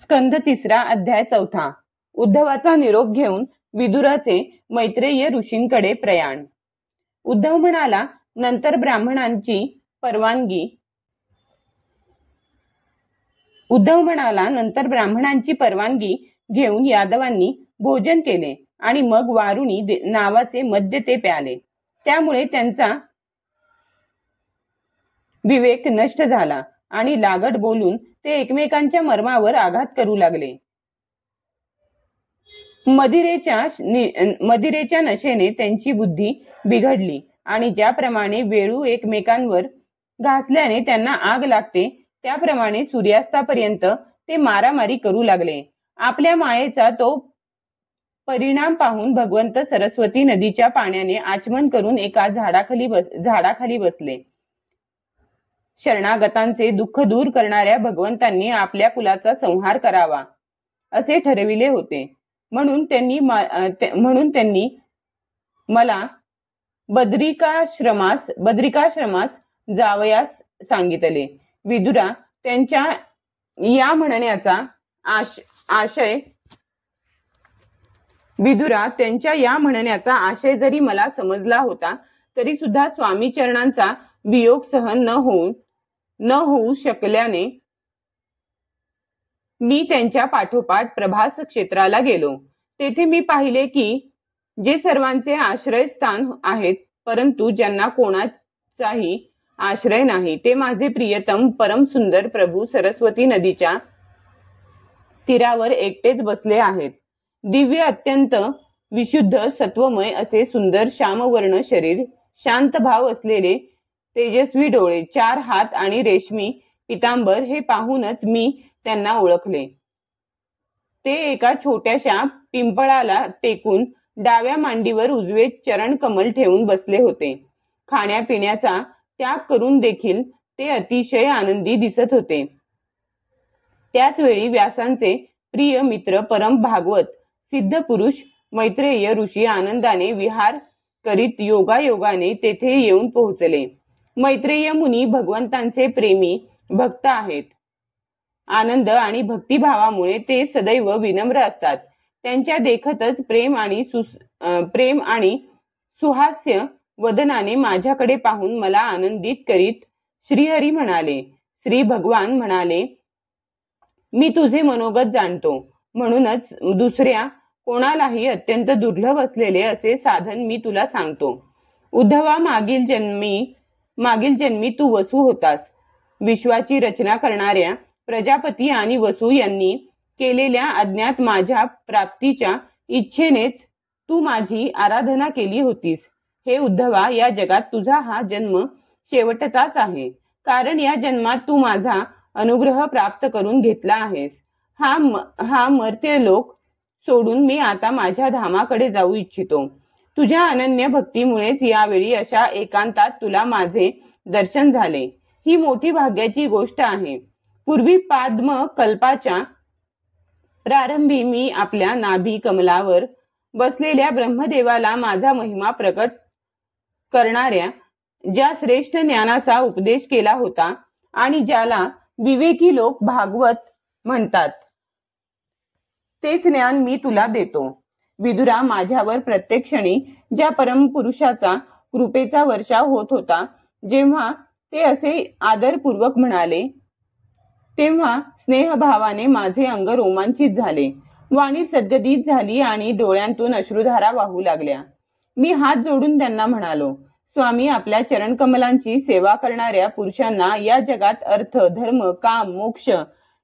स्कंध 3 अध्याय 4 उद्धवाचा निरोप घेऊन विदुराचे मैत्रेय ऋषींकडे प्रयाण। उद्धव म्हणाला, नंतर ब्राह्मणांची परवानगी घेऊन यादवांनी भोजन केले आणि मग वारुणी नावाचे मद्य ते प्याले। त्यामुळे त्यांचा विवेक नष्ट झाला आणि लागट बोलून ते एकमेकांच्या मर्मावर आघात करू लागले। मदिरेच्या नशेने त्यांची बुद्धी बिघडली आणि ज्याप्रमाणे वेळू एकमेकांवर घासल्याने त्यांना आग लागते, त्याप्रमाणे सूर्यास्तापर्यंत ते मारामारी करू लागले। आपल्या मायेचा तो परिणाम पाहून भगवंत सरस्वती नदीच्या पाण्याने आचमन करून एका झाडाखाली बसले। शरणागतांचे दुःख दूर करणाऱ्या भगवंतांनी आपल्या कुलाचा संहार करावा असे ठरविले होते, म्हणून त्यांनी मला बद्रिकाश्रमास जावयास सांगितले। विदुरा त्यांच्या या म्हणण्याचा आशय जरी मला समजला होता, तरी सुद्धा स्वामी चरणांचा वियोग सहन न होऊ शकल्याने मी त्यांच्या पाठोपाठ प्रभास क्षेत्राला गेलो। तेथे मी पाहिले की जे सर्वांचे आश्रयस्थान आहेत, परंतु ज्यांना कोणाचाही आश्रय नाही, ते माझे प्रियतम परम सुंदर प्रभू सरस्वती नदीच्या तीरावर एकटेच बसले आहेत। दिव्य अत्यंत विशुद्ध सत्वमय असे सुंदर श्यामवर्ण शरीर, शांत भाव असलेले तेजस्वी डोळे, 4 हात आणि रेशमी पितांबर हे पाहूनच मी त्यांना ओळखले। ते एका छोट्याशा पिंपळाला टेकून डाव्या मांडीवर उजवे चरण कमल ठेवून बसले होते। खाण्यापिण्याचा त्याग करून देखील ते अतिशय आनंदी दिसत होते। त्याच वेळी व्यासांचे प्रिय मित्र परम भागवत सिद्ध पुरुष मैत्रेय ऋषी आनंदाने विहार करीत योगायोगाने तेथे येऊन पोहोचले। मैत्रेय मुनी भगवंतांचे प्रेमी भक्त आहेत। आनंद आणि भक्तिभावामुळे ते सदैव विनम्र असतात। त्यांच्या देखतच प्रेम आणि सुहास्य वदनाने माझ्याकडे पाहून मला आनंदित करीत श्री भगवान म्हणाले, मी तुझे मनोगत जाणतो, म्हणूनच दुसऱ्या कोणालाही अत्यंत दुर्लभ असलेले असे साधन मी तुला सांगतो। उद्धवा, मागील जन्मी तू वसू होतास। विश्वाची रचना करणाऱ्या प्रजापती आणि वसू यांनी केलेल्या अज्ञात माझ्या प्राप्तीच्या इच्छेनेच तू माझी आराधना केली होतीस। हे उद्धवा, या जगात तुझा हा जन्म शेवटचाच आहे, कारण या जन्मात तू माझा अनुग्रह प्राप्त करून घेतला आहेस। हा मर्त्य लोक सोडून मी आता माझ्या धामाकडे जाऊ इच्छितो। तुझ्या अनन्य भक्तीमुळेच यावेळी अशा एकांतात तुला माझे दर्शन झाले। ही मोठी भाग्याची गोष्ट आहे। पूर्वी पाद्म कल्पाच्या प्रारंभी मी आपल्या नाभी कमलावर बसलेल्या ब्रह्मदेवाला माझा महिमा प्रकट करणाऱ्या ज्या श्रेष्ठ ज्ञानाचा उपदेश केला होता आणि ज्याला विवेकी लोक भागवत म्हणतात, तेच ज्ञान मी तुला देतो। विदुरा, माझ्यावर प्रत्येक क्षणी ज्या परमपुरुषाचा कृपेचा वर्षाव होत होता, जेव्हा ते असे आदरपूर्वक म्हणाले, तेव्हा स्नेहभावाने माझे अंग रोमांचित झाले, वाणी सद्गदित झाली आणि डोळ्यांतून अश्रुधारा वाहू लागल्या। मी हात जोडून त्यांना म्हणालो, स्वामी, आपल्या चरणकमलांची सेवा करणाऱ्या पुरुषांना या जगात अर्थ, धर्म, काम, मोक्ष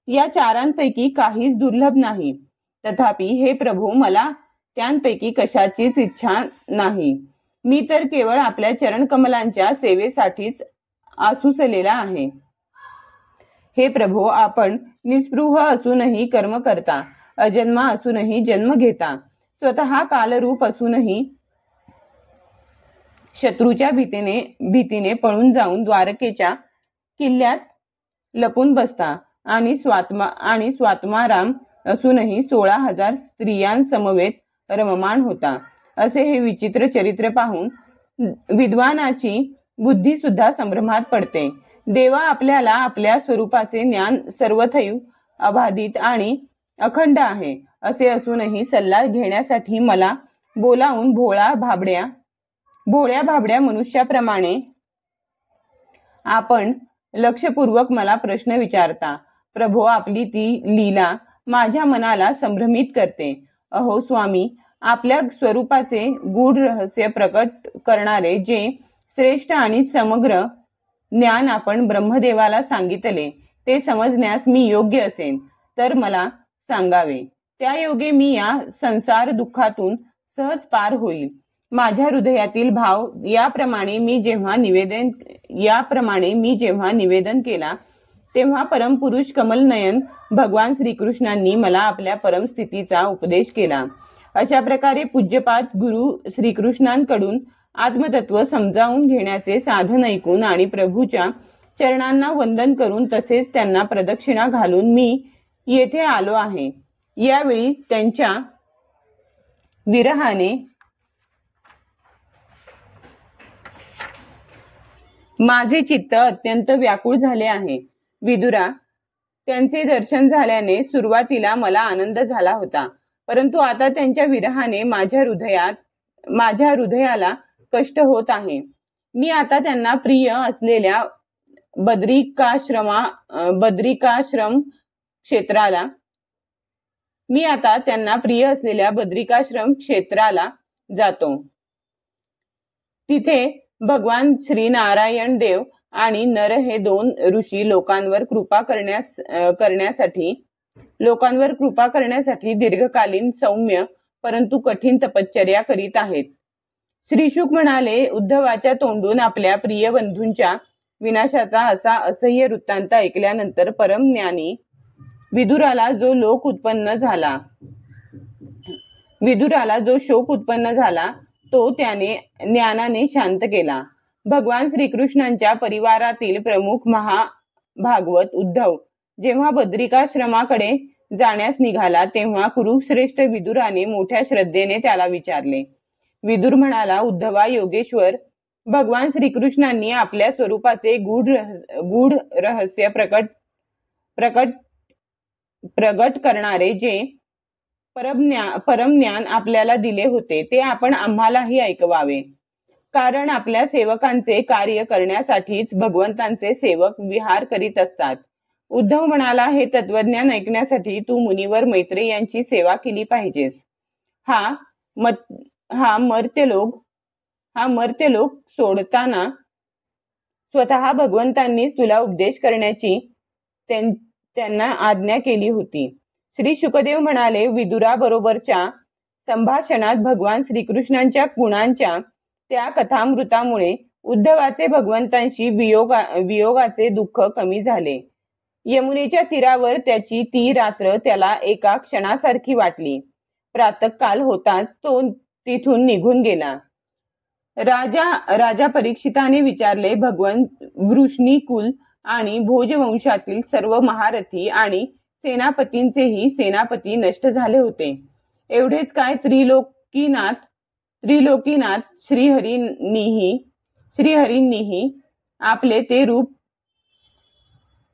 या चारांपैकी काहीच दुर्लभ नाही। तथापि हे प्रभू, मला त्यांपैकी कशाचीच इच्छा नाही। मी तर केवळ आपल्या चरणकमलांच्या सेवेसाठीच आसुसलेला आहे। हे प्रभो, आपण निस्पृह असूनही कर्म करता, अजन्मा असूनही जन्म घेता, स्वतः कालरूप असूनही शत्रूच्या भीतीने पळून जाऊन द्वारकेच्या किल्ल्यात लपून बसता आणि स्वात्माराम असूनही 16,000 स्त्रियांसमवेत रममाण होता। असे हे विचित्र चरित्र पाहून विद्वानाची बुद्धी सुद्धा संभ्रमात पडते। देवा, आपल्याला आपल्या स्वरूपाचे ज्ञान सर्वथैव अबाधित आणि अखंड आहे. असे असूनही सल्ला घेण्यासाठी मला बोलावून भोळ्या भाबड्या मनुष्याप्रमाणे आपण लक्षपूर्वक मला प्रश्न विचारता. प्रभो, आपली ती लीला माझ्या मनाला संभ्रमित करते. अहो स्वामी, आपल्या स्वरूपाचे गूढ रहस्य प्रकट करणारे जे श्रेष्ठ आणि समग्र ज्ञान आपण ब्रह्मदेवाला सांगितले ते समजण्यास मी योग्य असेन तर मला सांगावे. त्या योगे मी या संसार दुःखातून सहज पार होईल. माझ्या हृदयातील भाव याप्रमाणे मी जेव्हा निवेदन केला तेव्हा परमपुरुष कमलनयन भगवान श्रीकृष्णांनी मला आपल्या परमस्थितीचा उपदेश केला. अशा प्रकारे पूज्यपाद गुरु श्रीकृष्णांकडून आत्मतत्व समजावून घेण्याचे साधन ऐकून आणि प्रभूच्या चरणांना वंदन करून तसेच त्यांना प्रदक्षिणा घालून मी येथे आलो आहे. यावेळी त्यांच्या विरहाने माझे चित्त अत्यंत व्याकुळ झाले आहे. विदुरा, त्यांचे दर्शन झाल्याने सुरुवातीला मला आनंद झाला होता, परंतु आता त्यांच्या विरहाने माझ्या हृदयाला कष्ट होत आहे. मी आता त्यांना प्रिय असलेल्या बद्रिकाश्रम क्षेत्राला जातो. तिथे भगवान श्री नारायण देव आणि नर हे दोन ऋषी लोकांवर कृपा करण्यासाठी दीर्घकालीन सौम्य परंतु कठीण तपश्चर्या करीत आहेत. श्री शुक म्हणाले, उद्धवाच्या तोंडून आपल्या प्रिय बंधूंच्या विनाशाचा असा असह्य वृत्तांत ऐकल्यानंतर परमज्ञानी विदुराला जो शोक उत्पन्न झाला तो त्याने ज्ञानाने शांत केला. भगवान श्रीकृष्णांच्या परिवारातील प्रमुख महाभागवत उद्धव जेव्हा बद्रिकाश्रमाकडे जाण्यास निघाला तेव्हा कुरुश्रेष्ठ विदुराने मोठ्या श्रद्धेने त्याला विचारले. विदुर म्हणाला, उद्धवा योगेश्वर, भगवान श्रीकृष्णांनी आपल्या स्वरूपाचे गूढ रहस्य प्रगट करणारे जे परमज्ञान आपल्याला दिले होते ते आपण आम्हालाही ऐकवावे. कारण आपल्या सेवकांचे कार्य करण्यासाठीच भगवंतांचे सेवक विहार करीत असतात. उद्धव म्हणाला, हे तत्वज्ञान ऐकण्यासाठी तू मुनिवर मैत्रेय यांची सेवा केली पाहिजेस. हा मर्त्यलोक सोडताना स्वतः भगवंतांनीच तुला उपदेश करण्याची त्यांना आज्ञा केली होती. श्री शुकदेव म्हणाले, विदुरा बरोबरच्या संभाषणात भगवान श्रीकृष्णांच्या गुणांच्या त्या कथामृतामुळे उद्धवाचे भगवंतांशी वियोगाचे दुःख कमी झाले. यमुनेच्या तीरावर त्याची ती रात्र त्याला एका क्षणासारखी वाटली. प्रातःकाल होताच तो तिथून निघून गेला. राजा परीक्षिताने विचारले, भगवंत वृष्णीकुल आणि भोजवंशातील सर्व महारथी आणि सेनापतींचेही सेनापती नष्ट झाले होते. एवढेच काय, त्रिलोकीनाथ श्रीहरींनीही आपले ते रूप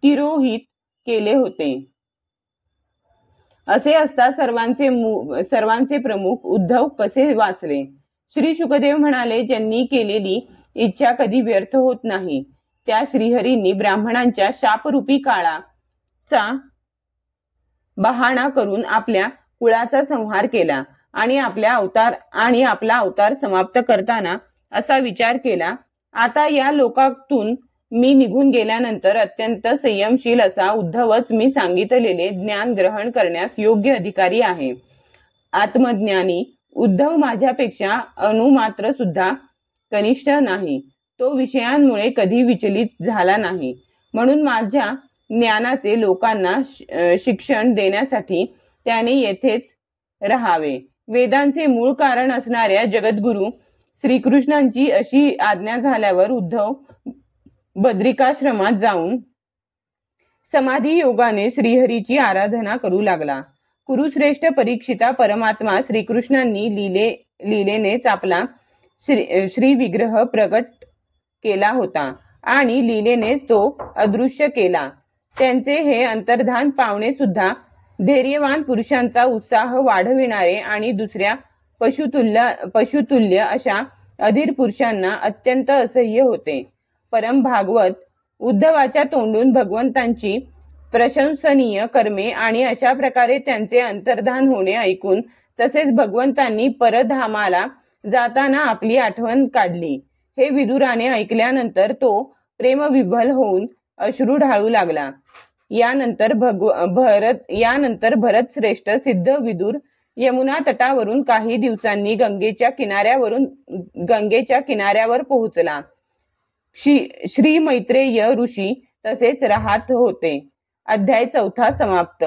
तिरोहित केले होते. असे असता सर्वांचे प्रमुख उद्धव कसे वाचले? श्री शुकदेव म्हणाले, ज्यांनी केलेली इच्छा कधी व्यर्थ होत नाही. त्या श्रीहरींनी ब्राह्मणांच्या शापरूपी काळाचा बहाणा करून आपल्या कुळाचा संहार केला आणि आपला अवतार समाप्त करताना असा विचार केला, आता या लोकातून मी निघून गेल्यानंतर अत्यंत संयमशील असा उद्धवच मी सांगितलेले ज्ञान ग्रहण करण्यास योग्य अधिकारी आहे. आत्मज्ञानी उद्धव माझ्यापेक्षा अणुमात्र सुद्धा कनिष्ठ नाही. तो विषयांमुळे कधी विचलित झाला नाही. म्हणून माझ्या ज्ञानाचे लोकांना शिक्षण देण्यासाठी त्याने येथेच राहावे. वेदांचे मूळ कारण असणाऱ्या जगद्गुरु श्रीकृष्णांची अशी आज्ञा झाल्यावर उद्धव बद्रिकाश्रमात जाऊन समाधी योगाने श्रीहरीची आराधना करू लागला. कुरुश्रेष्ठ परीक्षिता, परमात्मा श्रीकृष्णांनी लीलेनेच आपला श्री विग्रह प्रकट केला होता आणि लीलेनेच तो अदृश्य केला. त्यांचे हे अंतर्धान पावणे सुद्धा धैर्यवान पुरुषांचा उत्साह वाढविणारे आणि दुसऱ्या पशुतुल्य अशा अधीर पुरुषांना अत्यंत असह्य होते. परम भागवत उद्धवाच्या तोंडून भगवंतांची प्रशंसनीय कर्मे आणि अशा प्रकारे त्यांचे अंतर्धान होणे ऐकून तसेच भगवंतांनी परधामाला जाताना आपली आठवण काढली हे विदुराने ऐकल्यानंतर तो प्रेमविभ्वल होऊन अश्रू ढाळू लागला. यानंतर भरत श्रेष्ठ सिद्ध विदुर यमुना तटावरून काही दिवसांनी गंगेच्या किनाऱ्यावर पोहोचला. श्री मैत्रेय ऋषी तसेच राहत होते. अध्याय 4 समाप्त.